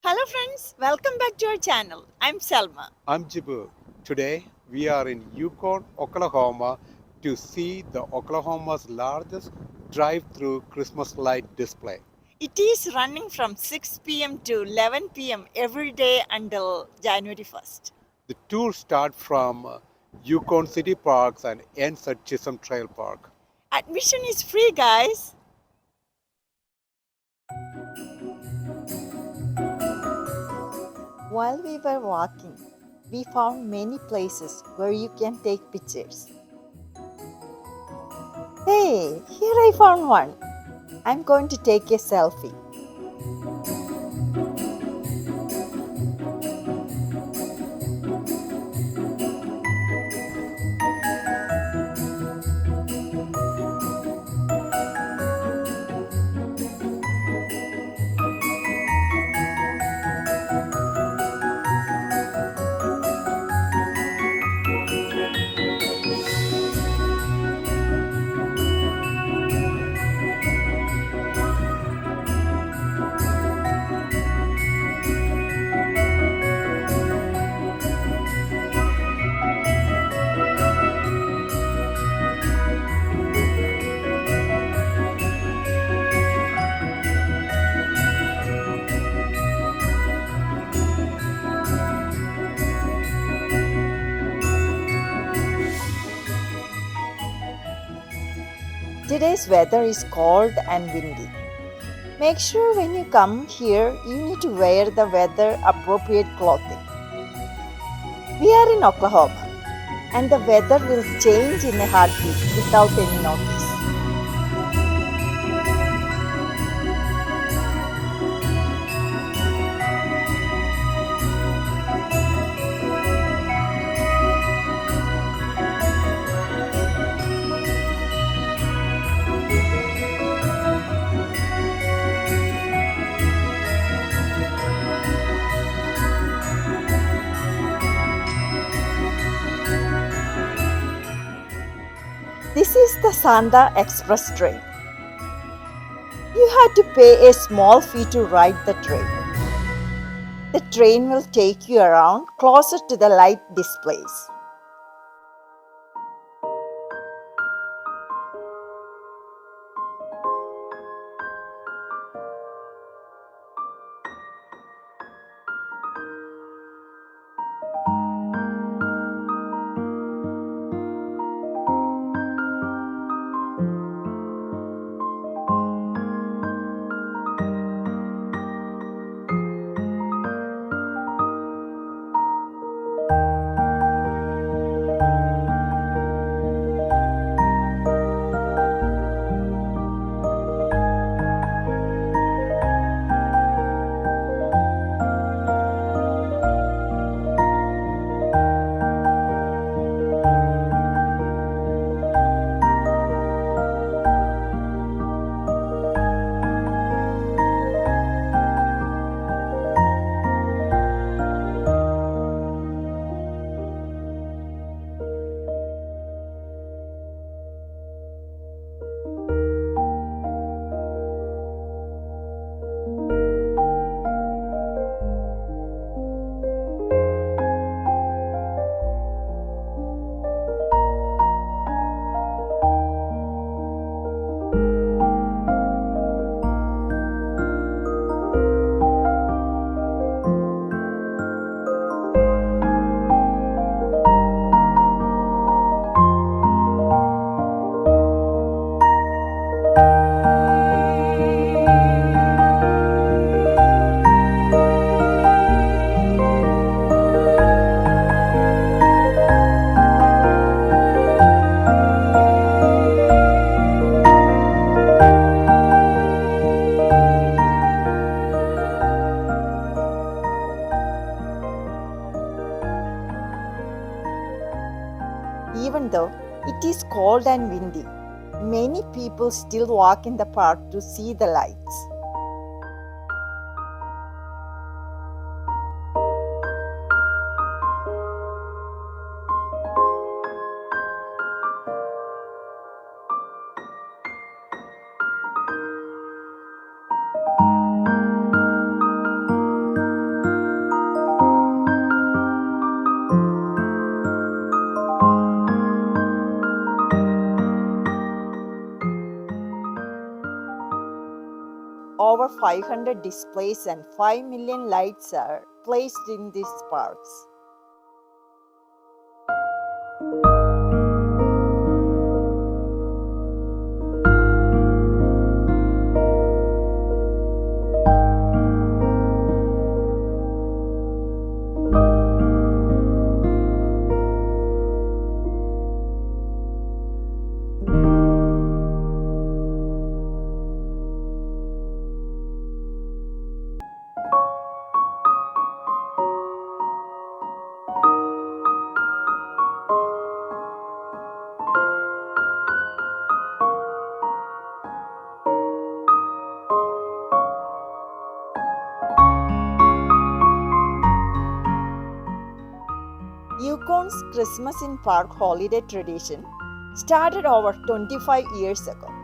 Hello friends, welcome back to our channel. I'm Selma. I'm Jibu. Today we are in Yukon, Oklahoma to see the Oklahoma's largest drive-through Christmas light display. It is running from 6 p.m. to 11 p.m. every day until January 1st. The tour starts from Yukon City Parks and ends at Chisholm Trail Park. Admission is free, guys. While we were walking, we found many places where you can take pictures. Hey, here I found one. I'm going to take a selfie. Today's weather is cold and windy. Make sure when you come here, you need to wear the weather appropriate clothing. We are in Oklahoma, and the weather will change in a heartbeat without any notice. This is the Santa Express train. You have to pay a small fee to ride the train. The train will take you around closer to the light displays. Even though it is cold and windy, many people still walk in the park to see the lights. over 500 displays and 5 million lights are placed in these parks. Yukon's Christmas in Park holiday tradition started over 25 years ago.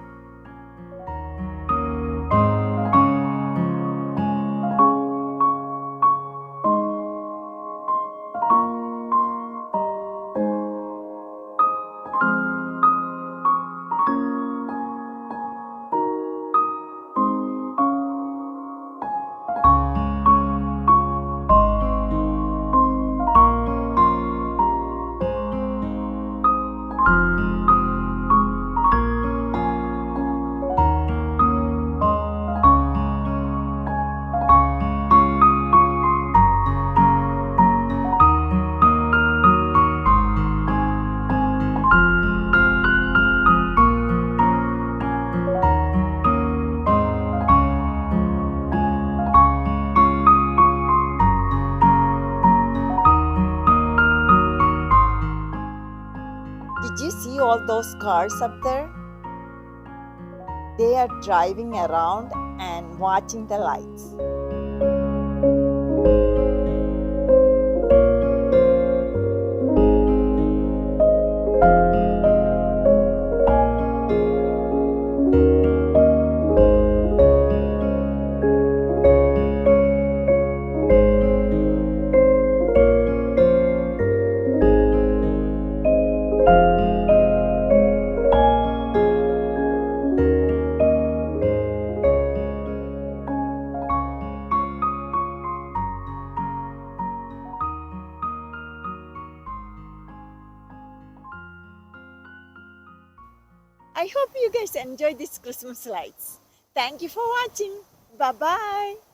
Did you see all those cars up there? They are driving around and watching the lights. I hope you guys enjoy these Christmas lights. Thank you for watching. Bye bye.